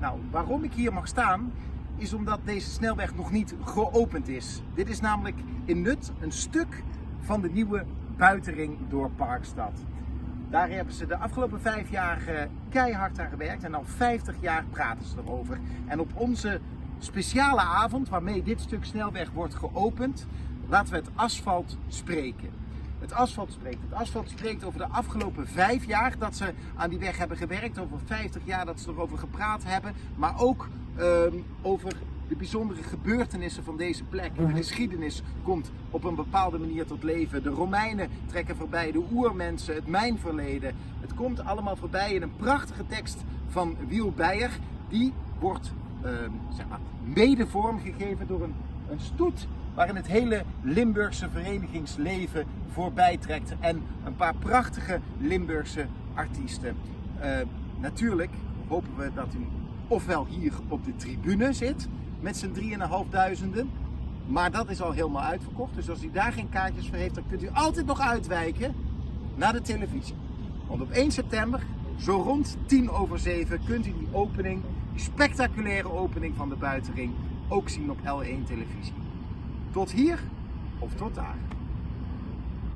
Nou, waarom ik hier mag staan is omdat deze snelweg nog niet geopend is. Dit is namelijk in Nut een stuk van de nieuwe buitenring door Parkstad. Daar hebben ze de afgelopen 5 jaar keihard aan gewerkt en al 50 jaar praten ze erover. En op onze speciale avond waarmee dit stuk snelweg wordt geopend, laten we het asfalt spreken. Het asfalt spreekt over de afgelopen 5 jaar dat ze aan die weg hebben gewerkt, over 50 jaar dat ze erover gepraat hebben, maar ook over de bijzondere gebeurtenissen van deze plek. De geschiedenis komt op een bepaalde manier tot leven. De Romeinen trekken voorbij, de oermensen, het mijnverleden. Het komt allemaal voorbij in een prachtige tekst van Wiel Beijer. Die wordt mede vormgegeven door een stoet waarin het hele Limburgse verenigingsleven voorbij trekt en een paar prachtige Limburgse artiesten. Natuurlijk hopen we dat u ofwel hier op de tribune zit met z'n 3.500, maar dat is al helemaal uitverkocht. Dus als u daar geen kaartjes voor heeft, dan kunt u altijd nog uitwijken naar de televisie. Want op 1 september, zo rond 7:10, kunt u die opening, die spectaculaire opening van de buitenring, ook zien op L1 televisie. Tot hier of tot daar.